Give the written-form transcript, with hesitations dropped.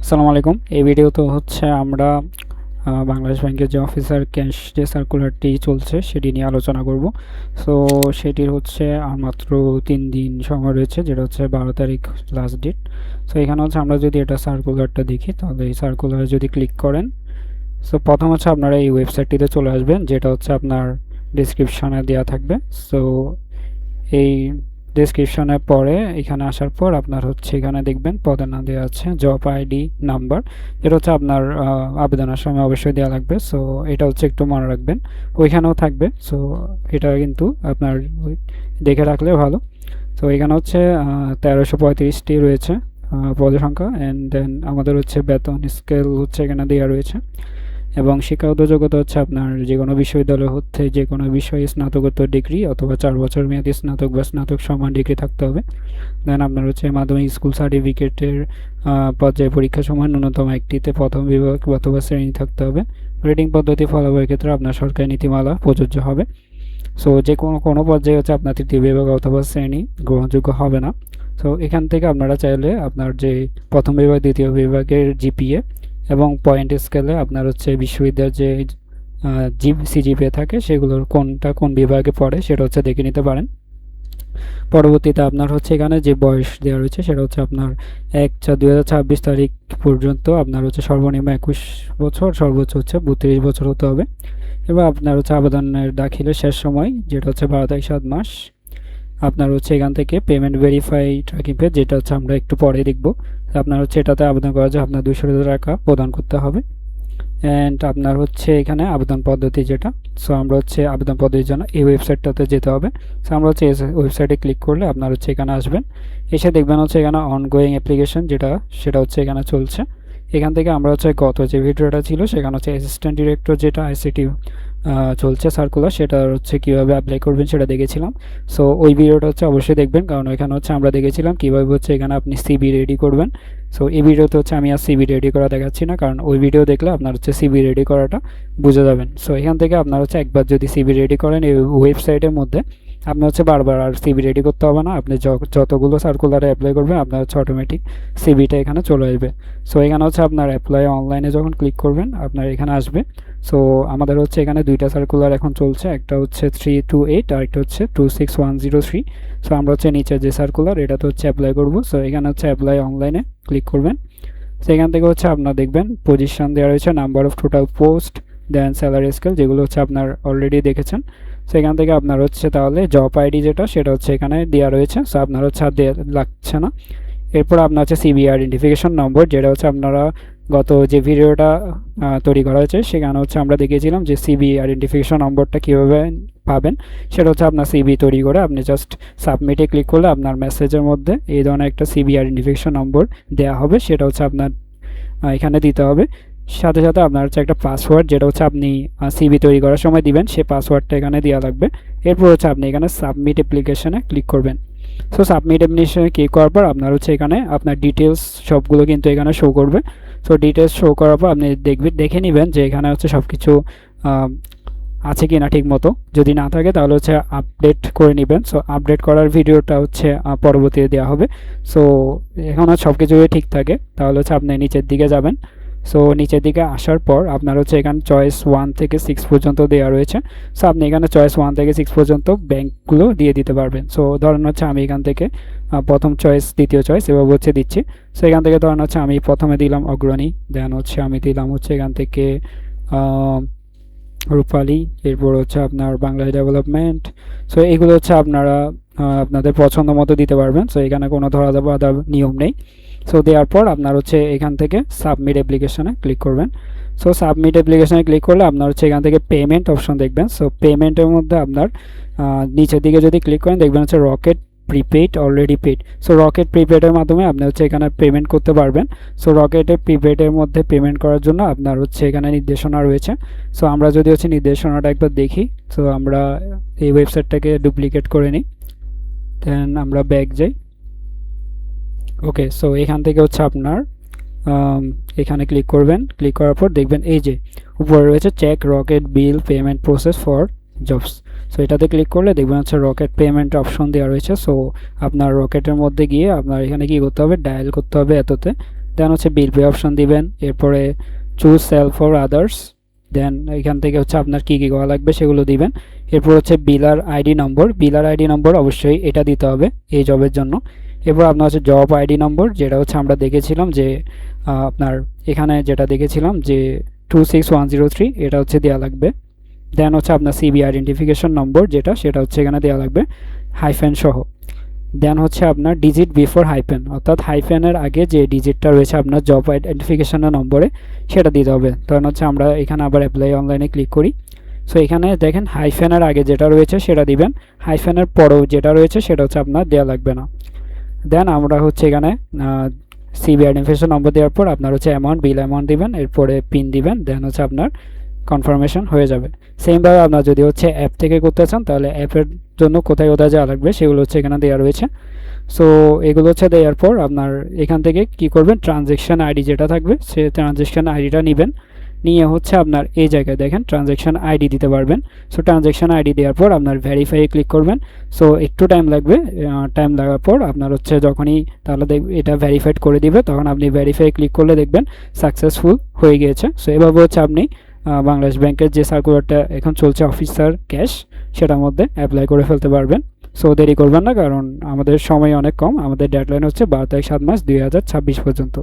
আসসালামু আলাইকুম। এই ভিডিওতে হচ্ছে আমরা বাংলাদেশ ব্যাংকের যে অফিসার ক্যাশ যে সার্কুলারটি চলছে সেটি নিয়ে আলোচনা করব। সো সেটির হচ্ছে আর মাত্র 3 দিন সময় রয়েছে, যেটা হচ্ছে 12 তারিখ লাস্ট ডেট। সো এখানে হচ্ছে আমরা যদি এটা সার্কুলারটা দেখি, তাহলে এই সার্কুলারে যদি ক্লিক করেন, সো প্রথম হচ্ছে আপনারা এই ওয়েবসাইটটিতে চলে আসবেন, যেটা হচ্ছে আপনার ডিসক্রিপশনে দেওয়া থাকবে। সো এই ডেসক্রিপশনের পরে এখানে আসার পর আপনার হচ্ছে এখানে দেখবেন পদের নাম দেওয়া আছে জব আইডি নাম্বার, এটা হচ্ছে আপনার আবেদনের সময় অবশ্যই দেওয়া লাগবে। সো এটা হচ্ছে একটু মনে রাখবেন, ওইখানেও থাকবে। সো এটা কিন্তু আপনার দেখে রাখলে ভালো। তো এখানে হচ্ছে 1335টি রয়েছে পদের সংখ্যা, অ্যান্ড দেন আমাদের হচ্ছে বেতন স্কেল হচ্ছে এখানে দেওয়া রয়েছে, এবং শিক্ষাগত যোগ্যতা হচ্ছে আপনার যে কোনো বিশ্ববিদ্যালয় হতে যে কোনো বিষয়ে স্নাতকোত্তর ডিগ্রি অথবা 4 বছর মেয়াদী স্নাতক বা স্নাতক সমান ডিগ্রি থাকতে হবে। দেন আপনার হচ্ছে মাধ্যমিক স্কুল সার্টিফিকেটের পর্যায়ে পরীক্ষা সময় ন্যূনতম একটিতে প্রথম বিভাগ অথবা শ্রেণী থাকতে হবে। রেটিং পদ্ধতি ফলাফলের ক্ষেত্রে আপনার সরকারি নীতিমালা প্রযোজ্য হবে। সো যে কোনো পর্যায়ে হচ্ছে আপনার তৃতীয় বিভাগ অথবা শ্রেণী গ্রহণযোগ্য হবে না। সো এখান থেকে আপনারা চাইলে আপনার যে প্রথম বিভাগ দ্বিতীয় বিভাগের জিপিএ এবং পয়েন্ট স্কেলে আপনার হচ্ছে বিশ্ববিদ্যালয়ের যে সিজিপিএ থাকে সেগুলোর কোনটা কোন বিভাগে পড়ে সেটা হচ্ছে দেখে নিতে পারেন। পরবর্তীতে আপনার হচ্ছে এখানে যে বয়স দেওয়া রয়েছে সেটা হচ্ছে আপনার 1/4/2026 পর্যন্ত আপনার হচ্ছে সর্বনিম্ন 21 বছর, সর্বোচ্চ হচ্ছে 32 বছর হতে হবে। এবার আপনার হচ্ছে আবেদনের দাখিলের শেষ সময় যেটা হচ্ছে 12 তারিখ 7 মাস। আপনার হচ্ছে এখান থেকে পেমেন্ট ভেরিফাই ট্র্যাকিং পেজ, যেটা হচ্ছে আমরা একটু পরে দেখব। আপনার হচ্ছে এটাতে আবেদন করার জন্য আপনার 200 টাকা প্রদান করতে হবে। অ্যান্ড আপনার হচ্ছে এখানে আবেদন পদ্ধতি যেটা, সো আমরা হচ্ছে আবেদন পদ্ধতির জন্য এই ওয়েবসাইটটাতে যেতে হবে। সো আমরা হচ্ছে ওয়েবসাইটে ক্লিক করলে আপনার হচ্ছে এখানে আসবেন, এসে দেখবেন হচ্ছে এখানে অনগোয়িং অ্যাপ্লিকেশন যেটা সেটা হচ্ছে এখানে চলছে। এখান থেকে আমরা হচ্ছে গত যে ভিডিওটা ছিল সেখানে হচ্ছে অ্যাসিস্ট্যান্ট ডিরেক্টর যেটা আইসিটি চলছে সার্কুলার, সেটা হচ্ছে কীভাবে অ্যাপ্লাই করবেন সেটা দেখেছিলাম। সো ওই ভিডিওটা হচ্ছে অবশ্যই দেখবেন, কারণ ওইখানে হচ্ছে আমরা দেখেছিলাম কীভাবে হচ্ছে এখানে আপনি সিবি রেডি করবেন। সো এই ভিডিওতে হচ্ছে আমি আর সিবি রেডি করা দেখাচ্ছি না, কারণ ওই ভিডিও দেখলে আপনার হচ্ছে সিবি রেডি করাটা বুঝে যাবেন। সো এখান থেকে আপনার হচ্ছে একবার যদি সিবি রেডি করেন এই ওয়েবসাইটের মধ্যে, আপনি হচ্ছে বারবার আর সিবি রেডি করতে হবে না। আপনি যতগুলো সার্কুলারে অ্যাপ্লাই করবেন আপনার হচ্ছে অটোমেটিক সিবিটা এখানে চলে আসবে। সো এখানে হচ্ছে আপনার অ্যাপ্লাই অনলাইনে যখন ক্লিক করবেন আপনার এখানে আসবে। সো আমাদের হচ্ছে এখানে দুইটা সার্কুলার এখন চলছে, একটা হচ্ছে 328 আর একটা হচ্ছে 26103। সো আমরা হচ্ছে নিচে যে সার্কুলার এটাতে হচ্ছে অ্যাপ্লাই করবো। সো এখানে হচ্ছে অ্যাপ্লাই অনলাইনে ক্লিক করবেন। সেখান থেকে হচ্ছে আপনার দেখবেন পজিশন দেওয়া রয়েছে, number of total post, then salary scale, যেগুলো হচ্ছে আপনার অলরেডি দেখেছেন। সেখান থেকে আপনার হচ্ছে তাহলে জব আইডি যেটা সেটা হচ্ছে এখানে দেওয়া রয়েছে। সো আপনার হচ্ছে আর দেওয়া লাগছে না। এরপর আপনার হচ্ছে সিবি আইডেন্টিফিকেশন নম্বর, যেটা হচ্ছে আপনারা গত যে ভিডিওটা তৈরি করা হয়েছে সেখানে হচ্ছে আমরা দেখিয়েছিলাম যে সিবি আইডেন্টিফিকেশন নম্বরটা কীভাবে পাবেন। সেটা হচ্ছে আপনার সিবি তৈরি করে আপনি জাস্ট সাবমিটে ক্লিক করলে আপনার মেসেজের মধ্যে এই ধরনের একটা সিবি আইডেন্টিফিকেশন নম্বর দেওয়া হবে, সেটা হচ্ছে আপনার এখানে দিতে হবে। সাথে সাথে আপনার হচ্ছে একটা পাসওয়ার্ড, যেটা হচ্ছে আপনি সিবি তৈরি করার সময় দিবেন, সেই পাসওয়ার্ডটা এখানে দেওয়া লাগবে। এরপর হচ্ছে আপনি এখানে সাবমিট অ্যাপ্লিকেশনে ক্লিক করবেন। সো সাবমিট অ্যাপ্লিকেশনে ক্লিক করার পর আপনার হচ্ছে এখানে আপনার ডিটেলস সবগুলো কিন্তু এখানে শো করবে। সো ডিটেলস শো করার পর আপনি দেখে নেবেন যে এখানে হচ্ছে সব কিছু আছে কি না ঠিক মতো। যদি না থাকে তাহলে হচ্ছে আপডেট করে নেবেন। সো আপডেট করার ভিডিওটা হচ্ছে পরবর্তীতে দেওয়া হবে। সো এখন সব কিছু ঠিক থাকে তাহলে হচ্ছে আপনি নিচের দিকে যাবেন। সো নিচের দিকে আসার পর আপনার হচ্ছে এখানে চয়েস 1 থেকে 6 পর্যন্ত দেওয়া রয়েছে। সো আপনি এখানে চয়েস 1 থেকে 6 পর্যন্ত ব্যাঙ্কগুলো দিয়ে দিতে পারবেন। সো ধরেন হচ্ছে আমি এখান থেকে প্রথম চয়েস, দ্বিতীয় চয়েস এভাবে হচ্ছে দিচ্ছি। সো এখান থেকে ধরেন হচ্ছে আমি প্রথমে দিলাম অগ্রণী, দেন হচ্ছে আমি দিলাম হচ্ছে এখান থেকে রূপালী, এরপর হচ্ছে আপনার বাংলাদেশ ডেভেলপমেন্ট। সো এগুলো হচ্ছে আপনারা আপনাদের পছন্দ মতো দিতে পারবেন। সো এখানে কোনো ধরা বাঁধা নিয়ম নেই। সো দেওয়ার পর আপনার হচ্ছে এখান থেকে সাবমিট অ্যাপ্লিকেশনে ক্লিক করবেন। সো সাবমিট অ্যাপ্লিকেশনে ক্লিক করলে আপনার হচ্ছে এখান থেকে পেমেন্ট অপশন দেখবেন। সো পেমেন্টের মধ্যে আপনার নিচের দিকে যদি ক্লিক করেন দেখবেন হচ্ছে Rocket prepaid already paid. So Rocket প্রিপেডের মাধ্যমে আপনি হচ্ছে এখানে পেমেন্ট করতে পারবেন। সো রকেটের প্রিপেডের মধ্যে পেমেন্ট করার জন্য আপনার হচ্ছে এখানে নির্দেশনা রয়েছে। সো আমরা যদি হচ্ছে নির্দেশনাটা একবার দেখি, সো আমরা এই ওয়েবসাইটটাকে ডুপ্লিকেট করে নিই, দেন আমরা ব্যাক যাই। ওকে, সো এখান থেকে হচ্ছে আপনার এখানে ক্লিক করবেন। ক্লিক করার পর দেখবেন এই যে উপরে রয়েছে check Rocket bill payment process for jobs. So এটাতে ক্লিক করলে দেখবেন হচ্ছে রকেট পেমেন্ট অপশন দেওয়া রয়েছে। সো আপনার রকেটের মধ্যে গিয়ে আপনার এখানে কি করতে হবে, ডায়াল করতে হবে এততে। দেন হচ্ছে বিল পে অপশন দিবেন, এরপরে চুজ সেল ফর আদার্স, দেন এখান থেকে হচ্ছে আপনার কী কী করা লাগবে সেগুলো দিবেন। এরপর হচ্ছে বিলার আইডি নম্বর, বিলার আইডি নম্বর অবশ্যই এটা দিতে হবে এই জবের জন্য। এরপর আপনার হচ্ছে জব আইডি নম্বর, যেটা হচ্ছে আমরা দেখেছিলাম যে আপনার এখানে যেটা দেখেছিলাম যে 26103, এটা হচ্ছে দেওয়া লাগবে। দেন হচ্ছে আপনার সিবি আইডেন্টিফিকেশন নম্বর যেটা, সেটা হচ্ছে এখানে দেওয়া লাগবে হাইফেন সহ। দেন হচ্ছে আপনার ডিজিট বিফোর হাইফেন, অর্থাৎ হাইফেনের আগে যে ডিজিটটা রয়েছে আপনার জব আইডেন্টিফিকেশনের নম্বরে সেটা দিতে হবে। তখন হচ্ছে আমরা এখানে আবার অ্যাপ্লাই অনলাইনে ক্লিক করি। সো এখানে দেখেন হাইফেনের আগে যেটা রয়েছে সেটা দিবেন, হাইফেনের পরেও যেটা রয়েছে সেটা হচ্ছে আপনার দেওয়া লাগবে না। দেন আমরা হচ্ছে এখানে সিবি আইডেন্টিফিকেশন নম্বর দেওয়ার পর আপনার হচ্ছে অ্যামাউন্ট, বিল অ্যামাউন্ট দিবেন, এরপরে পিন দিবেন, দেন হচ্ছে আপনার কনফার্মেশন হয়ে যাবে। সেমভাবে আপনার যদি হচ্ছে অ্যাপ থেকে করতে চান তাহলে অ্যাপের জন্য কোথায় কোথায় যাওয়া লাগবে সেগুলো হচ্ছে এখানে দেওয়া রয়েছে। সো এগুলো হচ্ছে দেওয়ার পর আপনার এখান থেকে কি করবেন, ট্রানজ্যাকশান আইডি যেটা থাকবে সে ট্রানজ্যাকশান আইডিটা নেবেন, নিয়ে হচ্ছে আপনার এই জায়গায় দেখেন ট্রানজ্যাকশান আইডি দিতে পারবেন। সো ট্রানজ্যাকশান আইডি দেওয়ার পর আপনার ভেরিফাই ক্লিক করবেন। সো একটু টাইম লাগবে, টাইম লাগার পর আপনার হচ্ছে যখনই তাহলে এটা ভেরিফাইড করে দিবে, তখন আপনি ভেরিফাই ক্লিক করলে দেখবেন সাকসেসফুল হয়ে গিয়েছে। সো এভাবে হচ্ছে আপনি বাংলাদেশ ব্যাংকের যে সার্কুলারটা এখন চলছে অফিসার ক্যাশ, সেটার মধ্যে অ্যাপ্লাই করে ফেলতে পারবেন। সো দেরি করবেন না, কারণ আমাদের সময় অনেক কম, আমাদের ডেডলাইন হচ্ছে 12 তারিখ 7 মাস 2026 পর্যন্ত।